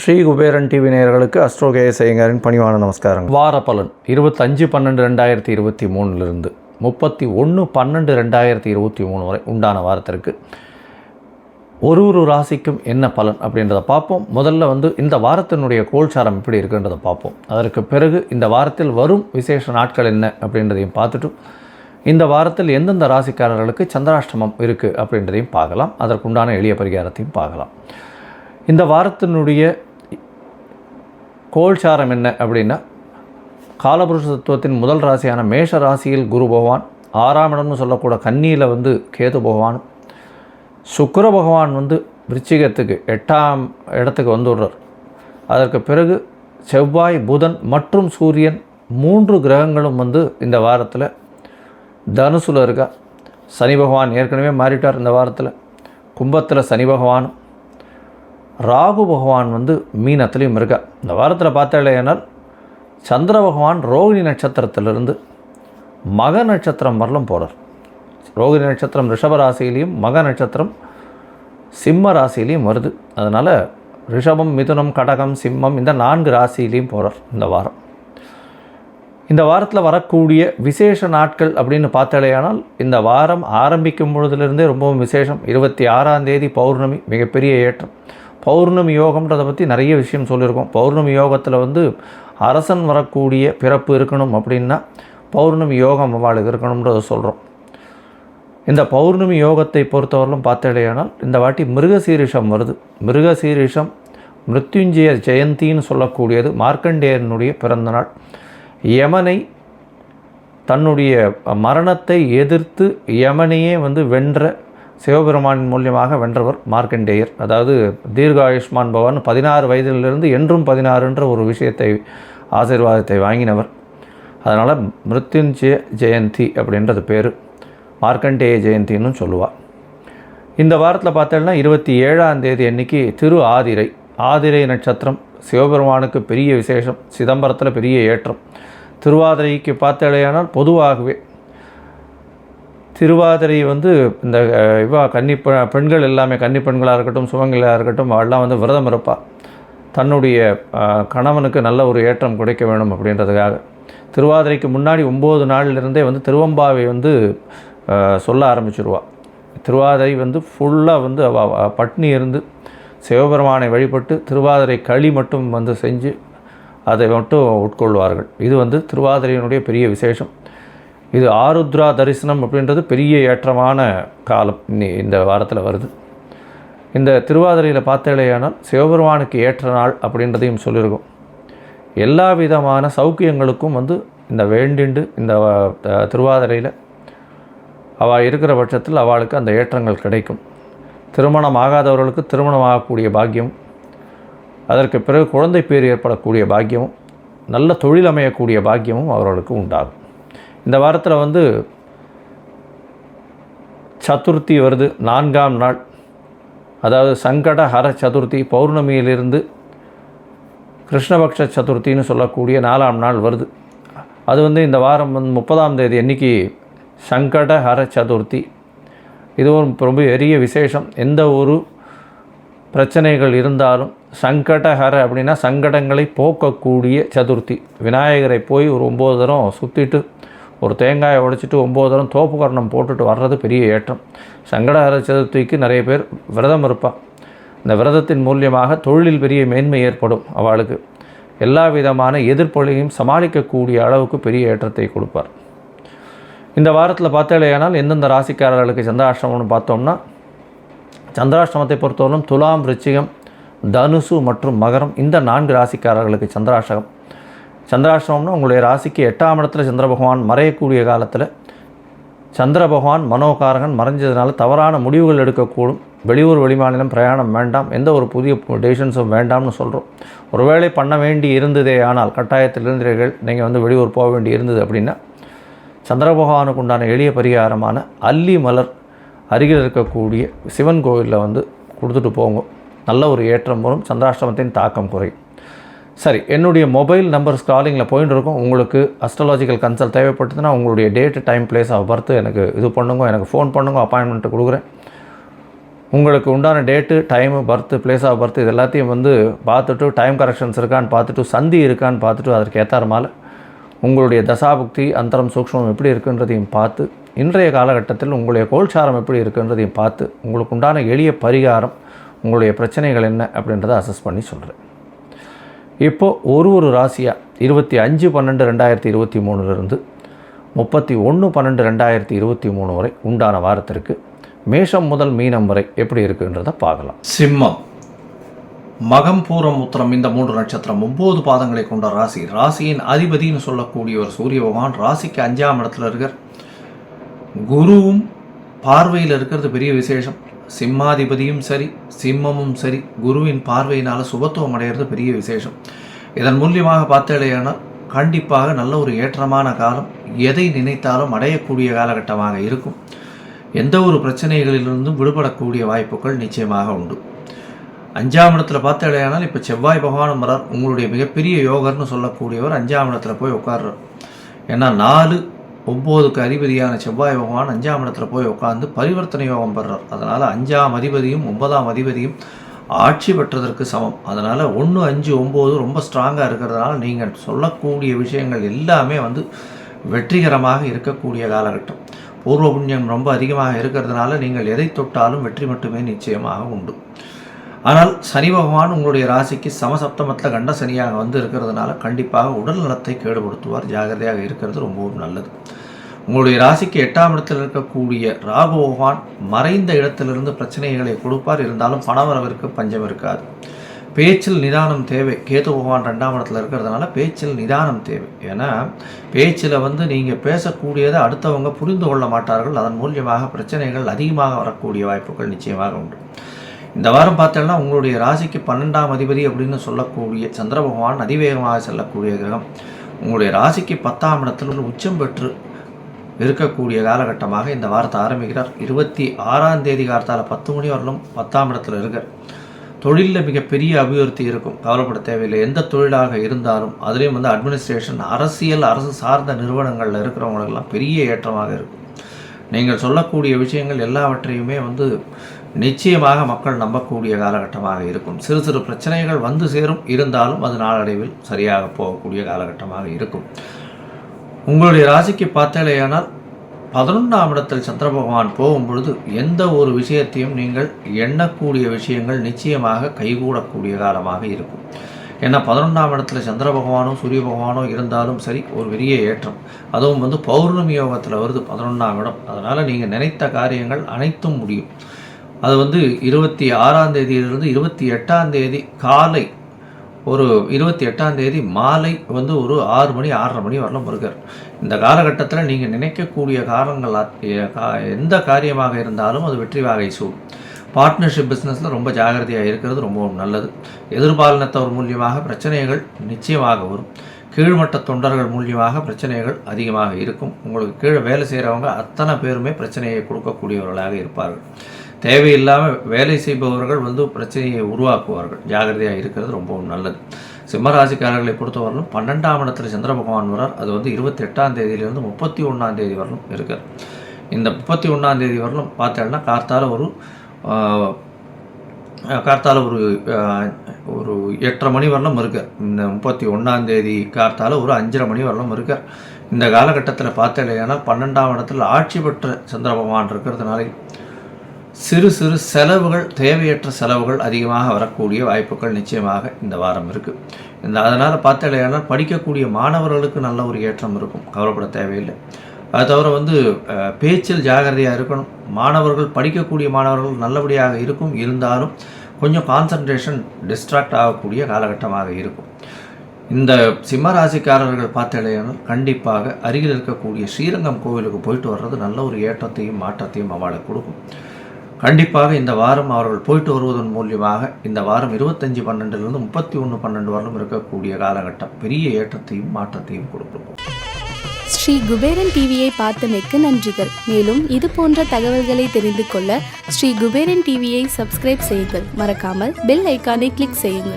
Sri Kuberan TV நேயர்களுக்கு அஸ்ட்ரோகேஎஸ் ஐயங்காரின் பணிவான நமஸ்காரம். வார பலன் 25/12/2023 31/12/2023 வரை உண்டான வாரத்திற்கு ஒரு ராசிக்கும் என்ன பலன் அப்படின்றத பார்ப்போம். முதல்ல இந்த வாரத்தினுடைய கோல்சாரம் எப்படி இருக்குன்றதை பார்ப்போம். அதற்கு பிறகு இந்த வாரத்தில் வரும் விசேஷ நாட்கள் என்ன அப்படின்றதையும் பார்த்துட்டு இந்த வாரத்தில் எந்தெந்த ராசிக்காரர்களுக்கு சந்திராஷ்டமம் இருக்குது அப்படின்றதையும் பார்க்கலாம். அதற்குண்டான எளிய பரிகாரத்தையும் பார்க்கலாம். இந்த வாரத்தினுடைய கோல்சாரம் என்ன அப்படின்னா, காலபுருஷ தத்துவத்தின் முதல் ராசியான மேஷ ராசியில் குரு பகவான், 6ஆம் இடம்னு சொல்லக்கூட கன்னியில் கேது பகவான், சுக்கிர பகவான் விருச்சிகத்துக்கு 8ஆம் இடத்துக்கு வந்துடுறார். அதற்கு பிறகு செவ்வாய், புதன் மற்றும் சூரியன் 3 கிரகங்களும் இந்த வாரத்தில் தனுசுல இருக்கா. சனி பகவான் ஏற்கனவே மாறிட்டார். இந்த வாரத்தில் கும்பத்தில் சனி பகவானும், ராகு பகவான் மீனத்திலையும் இருக்கா. இந்த வாரத்தில் பார்த்தாலேனால் சந்திர பகவான் ரோகிணி நட்சத்திரத்திலிருந்து மக நட்சத்திரம் வரலும் போகிறார். ரோகிணி நட்சத்திரம் ரிஷப ராசியிலையும் மக நட்சத்திரம் சிம்ம ராசியிலையும் வருது. அதனால் ரிஷபம், மிதுனம், கடகம், சிம்மம் இந்த 4 ராசியிலையும் போகிறார் இந்த வாரம். இந்த வாரத்தில் வரக்கூடிய விசேஷ நாட்கள் அப்படின்னு பார்த்தாலேயானால் இந்த வாரம் ஆரம்பிக்கும் பொழுதுலேருந்தே ரொம்பவும் விசேஷம். 26ஆம் தேதி பௌர்ணமி, மிகப்பெரிய ஏற்றம். பௌர்ணமி யோகம்ன்றதை பற்றி நிறைய விஷயம் சொல்லியிருக்கோம். பௌர்ணமி யோகத்தில் அரசன் வரக்கூடிய பிறப்பு இருக்கணும் அப்படின்னா பௌர்ணமி யோகம் அவளுக்கு இருக்கணுன்றதை சொல்கிறோம். இந்த பௌர்ணமி யோகத்தை பொறுத்தவரையிலும் பார்த்தாலேயானால் இந்த வாட்டி மிருகசீரிஷம் வருது. மிருகசீரிஷம் மிருத்யுஞ்சய ஜெயந்தின்னு சொல்லக்கூடியது மார்க்கண்டேயனுடைய பிறந்தநாள். யமனை தன்னுடைய மரணத்தை எதிர்த்து யமனையே வென்ற சிவபெருமானின் மூலியமாக வென்றவர் மார்க்கண்டேயர். அதாவது தீர்காயுஷ்மான் பவன் 16 வயதிலிருந்து என்றும் 16என்ற ஒரு விஷயத்தை ஆசீர்வாதத்தை வாங்கினவர். அதனால் மிருத்யுஞ்சய ஜெயந்தி அப்படின்றது பேர், மார்க்கண்டேய ஜெயந்தின்னு சொல்லுவாள். இந்த வாரத்தில் பார்த்தோம்னா 27ஆம் தேதி அன்றைக்கி திரு ஆதிரை, ஆதிரை நட்சத்திரம் சிவபெருமானுக்கு பெரிய விசேஷம். சிதம்பரத்தில் பெரிய ஏற்றம். திருவாதிரைக்கு பார்த்தாலேயானால் பொதுவாகவே திருவாதிரை இந்த பெண்கள் எல்லாமே, கன்னி பெண்களாக இருக்கட்டும், சுமங்களாக இருக்கட்டும், அவெல்லாம் விரதம் இருப்பாள். தன்னுடைய கணவனுக்கு நல்ல ஒரு ஏற்றம் கிடைக்க வேணும் அப்படின்றதுக்காக திருவாதிரைக்கு முன்னாடி 9 நாளிலிருந்தே திருவம்பாவை சொல்ல ஆரம்பிச்சிருவாள். திருவாதிரை ஃபுல்லாக பட்னி இருந்து சிவபெருமானை வழிபட்டு திருவாதிரை களி மட்டும் செஞ்சு அதை மட்டும் உட்கொள்வார்கள். இது திருவாதிரையினுடைய பெரிய விசேஷம். இது ஆருத்ரா தரிசனம் அப்படின்றது பெரிய ஏற்றமான காலம் இந்த வாரத்தில் வருது. இந்த திருவாதிரையில் பார்த்தாலேயானால் சிவபெருமானுக்கு ஏற்ற நாள் அப்படின்றதையும் சொல்லியிருக்கோம். எல்லா விதமான சௌக்கியங்களுக்கும் இந்த வேண்டிண்டு இந்த திருவாதிரையில் அவள் இருக்கிற பட்சத்தில் அவளுக்கு அந்த ஏற்றங்கள் கிடைக்கும். திருமணம் ஆகாதவர்களுக்கு திருமணம் ஆகக்கூடிய பாக்கியம், அதற்கு பிறகு குழந்தை பேர் ஏற்படக்கூடிய பாக்கியமும், நல்ல தொழில் அமையக்கூடிய பாக்கியமும் அவர்களுக்கு உண்டாகும். இந்த வாரத்தில் சதுர்த்தி வருது, 4ஆம் நாள். அதாவது சங்கடஹர சதுர்த்தி, பௌர்ணமியிலிருந்து கிருஷ்ணபக்ஷ சதுர்த்தின்னு சொல்லக்கூடிய 4ஆம் நாள் வருது. அது இந்த வாரம் 30ஆம் தேதி அன்றைக்கி சங்கடஹர சதுர்த்தி. இதுவும் ரொம்ப பெரிய விசேஷம். எந்த ஒரு பிரச்சனைகள் இருந்தாலும் சங்கடஹர அப்படின்னா சங்கடங்களை போக்கக்கூடிய சதுர்த்தி. விநாயகரை போய் ஒரு 9 தரம் சுற்றிட்டு ஒரு தேங்காயை உடைச்சிட்டு 9 தரம் தோப்பு கரணம் போட்டுட்டு வர்றது பெரிய ஏற்றம். சங்கடஹர சதுர்த்திக்கு நிறைய பேர் விரதம் இருப்பாள். இந்த விரதத்தின் மூலியமாக தொழிலில் பெரிய மேன்மை ஏற்படும். அவளுக்கு எல்லா விதமான எதிர்ப்பொழியையும் சமாளிக்கக்கூடிய அளவுக்கு பெரிய ஏற்றத்தை கொடுப்பார். இந்த வாரத்தில் பார்த்தாலேயானால் எந்தெந்த ராசிக்காரர்களுக்கு சந்திராஷ்டமம்னு பார்த்தோம்னா, சந்திராஷ்டமத்தை பொறுத்தவரைக்கும் துலாம், விருச்சிகம், தனுசு மற்றும் மகரம் இந்த 4 ராசிக்காரர்களுக்கு சந்திராஷ்டமம். சந்திராஷ்டமம்னா உங்களுடைய ராசிக்கு 8ஆம் இடத்துல சந்திர பகவான் மறையக்கூடிய காலத்தில் சந்திர பகவான் மனோகாரகன் மறைஞ்சதுனால தவறான முடிவுகள் எடுக்கக்கூடும். வெளியூர் வெளிமாநிலம் பிரயாணம் வேண்டாம், எந்த ஒரு புதிய டெசிஷன்ஸும் வேண்டாம்னு சொல்கிறோம். ஒருவேளை பண்ண வேண்டி இருந்ததே ஆனால் கட்டாயத்தில் இருந்தீர்கள், நீங்கள் வெளியூர் போக வேண்டி இருந்தது அப்படின்னா சந்திர பகவானுக்கு உண்டான எளிய பரிகாரமான அல்லி மலர் அருகில் இருக்கக்கூடிய சிவன் கோவிலில் கொடுத்துட்டு போங்க. நல்ல ஒரு ஏற்றம் வரும். சந்திராஷ்டமத்தின் தாக்கம் குறையும். சரி, என்னுடைய மொபைல் நம்பர் ஸ்க்ராலிங்கில் போயிட்டு இருக்கும். உங்களுக்கு அஸ்ட்ராலாஜிக்கல் கன்சல்ட் தேவைப்பட்டதுன்னா உங்களுடைய date, time, place of birth எனக்கு இது பண்ணுங்க, எனக்கு ஃபோன் பண்ணுங்க, அப்பாயின்மெண்ட்டு கொடுக்குறேன். உங்களுக்கு உண்டான date, time, birth, place of birth இது எல்லாத்தையும் வந்து பார்த்துட்டு, டைம் கரெக்ஷன்ஸ் இருக்கான்னு பார்த்துட்டு, சந்தி இருக்கான்னு பார்த்துட்டு, அதற்கு ஏற்றாறமால உங்களுடைய தசாபுக்தி, அந்தரம், சூக்ஷ்மம் எப்படி இருக்குன்றதையும் பார்த்து, இன்றைய காலகட்டத்தில் உங்களுடைய கோல்சாரம் எப்படி இருக்குன்றதையும் பார்த்து, உங்களுக்கு உண்டான எளிய பரிகாரம், உங்களுடைய பிரச்சனைகள் என்ன அப்படின்றத அசஸ் பண்ணி சொல்கிறேன். இப்போது ஒரு ராசியாக 25/12/2023 31/12/2023 வரை உண்டான வாரத்திற்கு மேஷம் முதல் மீனம் வரை எப்படி இருக்குன்றதை பார்க்கலாம். சிம்மம், மகம், பூரம், உத்திரம் இந்த 3 நட்சத்திரம் 9 பாதங்களை கொண்ட ராசி. ராசியின் அதிபதினு சொல்லக்கூடியவர் சூரிய பகவான் ராசிக்கு 5ஆம் இடத்துல இருக்கார். குருவும் பார்வையில் இருக்கிறது பெரிய விசேஷம். சிம்மாதிபதியும் சரி, சிம்மமும் சரி, குருவின் பார்வையினால் சுபத்துவம் அடைகிறது பெரிய விசேஷம். இதன் மூலியமாக பார்த்தேனால் கண்டிப்பாக நல்ல ஒரு ஏற்றமான காலம், எதை நினைத்தாலும் அடையக்கூடிய காலகட்டமாக இருக்கும். எந்த ஒரு பிரச்சனைகளிலிருந்தும் விடுபடக்கூடிய வாய்ப்புகள் நிச்சயமாக உண்டு. 5ஆம் இடத்துல பார்த்தேனால் இப்போ செவ்வாய் பகவானும் வரார். உங்களுடைய மிகப்பெரிய யோகர்னு சொல்லக்கூடியவர் 5ஆம் இடத்துல போய் உட்கார்றார். ஏன்னா 4-9க்கு அதிபதியான செவ்வாய் பகவான் 5ஆம் இடத்துல போய் உட்காந்து பரிவர்த்தனை யோகம் பெறார். அதனால் 5ஆம் அதிபதியும் 9ஆம் அதிபதியும் ஆட்சி பெற்றதற்கு சமம். அதனால் 1, 5, 9 ரொம்ப ஸ்ட்ராங்காக இருக்கிறதுனால நீங்கள் சொல்லக்கூடிய விஷயங்கள் எல்லாமே வந்து வெற்றிகரமாக இருக்கக்கூடிய காலகட்டம். பூர்வ புண்ணியம் ரொம்ப அதிகமாக இருக்கிறதுனால நீங்கள் எதை தொட்டாலும் வெற்றி மட்டுமே நிச்சயமாக உண்டு. ஆனால் சனி பகவான் உங்களுடைய ராசிக்கு சமசப்தமத்தில் கண்ட சனியாக வந்து இருக்கிறதுனால கண்டிப்பாக உடல் நலத்தை கேடுபடுத்துவார். ஜாகிரதையாக இருக்கிறது ரொம்பவும் நல்லது. உங்களுடைய ராசிக்கு 8ஆம் இடத்தில் இருக்கக்கூடிய ராகு பகவான் மறைந்த இடத்திலிருந்து பிரச்சனைகளை கொடுப்பார். இருந்தாலும் பணவரவிற்கு பஞ்சம் இருக்காது. பேச்சில் நிதானம் தேவை. கேது பகவான் 2ஆம் இடத்துல இருக்கிறதுனால பேச்சில் நிதானம் தேவை. ஏன்னா பேச்சில் வந்து நீங்கள் பேசக்கூடியதை அடுத்தவங்க புரிந்து கொள்ள மாட்டார்கள். அதன் மூலியமாக பிரச்சனைகள் அதிகமாக வரக்கூடிய வாய்ப்புகள் நிச்சயமாக உண்டு. இந்த வாரம் பார்த்தோம்னா உங்களுடைய ராசிக்கு 12ஆம் அதிபதி அப்படின்னு சொல்லக்கூடிய சந்திர பகவான் அதிவேகமாக செல்லக்கூடிய கிரகம் உங்களுடைய ராசிக்கு 10ஆம் இடத்தில் உச்சம் பெற்று இருக்கக்கூடிய காலகட்டமாக இந்த வாரத்தை ஆரம்பிக்கிறார். 26ஆம் தேதி காலத்தால் 10 மணி வரலும் 10ஆம் இடத்துல இருக்கார். தொழிலில் மிகப்பெரிய அபிவிருத்தி இருக்கும், கவலைப்பட தேவையில்லை. எந்த தொழிலாக இருந்தாலும் அதுலேயும் வந்து அட்மினிஸ்ட்ரேஷன், அரசியல், அரசு சார்ந்த நிறுவனங்களில் இருக்கிறவங்களுக்கெல்லாம் பெரிய ஏற்றமாக இருக்கும். நீங்கள் சொல்லக்கூடிய விஷயங்கள் எல்லாவற்றையுமே வந்து நிச்சயமாக மக்கள் நம்பக்கூடிய காலகட்டமாக இருக்கும். சிறு சிறு பிரச்சனைகள் வந்து சேரும், இருந்தாலும் அது நாளடைவில் சரியாக போகக்கூடிய காலகட்டமாக இருக்கும். உங்களுடைய ராசிக்கு பார்த்தேனால் 11ஆம் இடத்தில் சந்திர பகவான் போகும்பொழுது எந்த ஒரு விஷயத்தையும் நீங்கள் எண்ணக்கூடிய விஷயங்கள் நிச்சயமாக கைகூடக்கூடிய காலமாக இருக்கும். ஏன்னா 11ஆம் இடத்துல சந்திர பகவானோ சூரிய பகவானோ இருந்தாலும் சரி ஒரு பெரிய ஏற்றம். அதுவும் வந்து பௌர்ணமி யோகத்தில் வருது 11ஆம் இடம். அதனால் நீங்கள் நினைத்த காரியங்கள் அனைத்தும் முடியும். அது வந்து 26ஆம் தேதியிலிருந்து 28ஆம் தேதி காலை ஒரு 28ஆம் தேதி மாலை வந்து ஒரு 6 மணி 6:30 மணி வரலாம் இருக்கார். இந்த காலகட்டத்தில் நீங்கள் நினைக்கக்கூடிய காரணங்கள் எந்த காரியமாக இருந்தாலும் அது வெற்றி வாகை சூடும். பார்ட்னர்ஷிப் பிஸ்னஸில் ரொம்ப ஜாகிரதையாக இருக்கிறது ரொம்பவும் நல்லது. எதிர்பாலினத்தவர் மூலியமாக பிரச்சனைகள் நிச்சயமாக வரும். கீழ்மட்ட தொண்டர்கள் மூலியமாக பிரச்சனைகள் அதிகமாக இருக்கும். உங்களுக்கு கீழே வேலை செய்கிறவங்க அத்தனை பேருமே பிரச்சனையை கொடுக்கக்கூடியவர்களாக இருப்பார்கள். தேவையில்லாமல் வேலை செய்பவர்கள் வந்து பிரச்சனையை உருவாக்குவார்கள். ஜாகிரதையாக இருக்கிறது ரொம்பவும் நல்லது. சிம்மராசிக்காரர்களை பொறுத்தவரையிலும் 12ஆம் இடத்துல சந்திர பகவான் வரார். அது வந்து 28ஆம் தேதியிலிருந்து 31ஆம் தேதி வரலும் இருக்கார். இந்த 31ஆம் தேதி வரலும் பார்த்தோம்னா கார்த்தால ஒரு 8:30 மணி வரலும் இருக்கார். இந்த 31ஆம் தேதி கார்த்தால ஒரு 5:30 மணி வரலும் இருக்கார். இந்த காலகட்டத்தில் பார்த்தேன்னா 12ஆம் இடத்துல ஆட்சி பெற்ற சந்திர பகவான் இருக்கிறதுனால சிறு சிறு செலவுகள், தேவையற்ற செலவுகள் அதிகமாக வரக்கூடிய வாய்ப்புகள் நிச்சயமாக இந்த வாரம் இருக்குது. அதனால் பார்த்தேன்னா படிக்கக்கூடிய மாணவர்களுக்கு நல்ல ஒரு ஏற்றம் இருக்கும், கவலைப்பட தேவையில்லை. அது தவிர வந்து பேச்சில் ஜாகிரதையாக இருக்கணும். மாணவர்கள் படிக்கக்கூடிய மாணவர்கள் நல்லபடியாக இருக்கும், இருந்தாலும் கொஞ்சம் கான்சன்ட்ரேஷன் டிஸ்ட்ராக்ட் ஆகக்கூடிய காலகட்டமாக இருக்கும். இந்த சிம்மராசிக்காரர்கள் பார்த்தேன்னா கண்டிப்பாக அருகில் இருக்கக்கூடிய ஸ்ரீரங்கம் கோவிலுக்கு போயிட்டு வர்றது நல்ல ஒரு ஏற்றத்தையும் மாற்றத்தையும் அவளுக்கு கொடுக்கும். கண்டிப்பாக இந்த வாரம் அவர்கள் போயிட்டு வருவதன் மூலியமாக இந்த வாரம் 25/12 31/12 வரலும் இருக்கக்கூடிய காலகட்டம் பெரிய ஏற்றத்தையும் மாற்றத்தையும் கொடுக்கும். ஸ்ரீ குபேரன் டிவியை பார்த்தமைக்கு நன்றிகள். மேலும் இது போன்ற தகவல்களை தெரிந்து கொள்ள ஸ்ரீ குபேரன் டிவியை சப்ஸ்கிரைப் செய்யுங்கள். மறக்காமல் பெல் ஐக்கானை கிளிக் செய்யுங்கள்.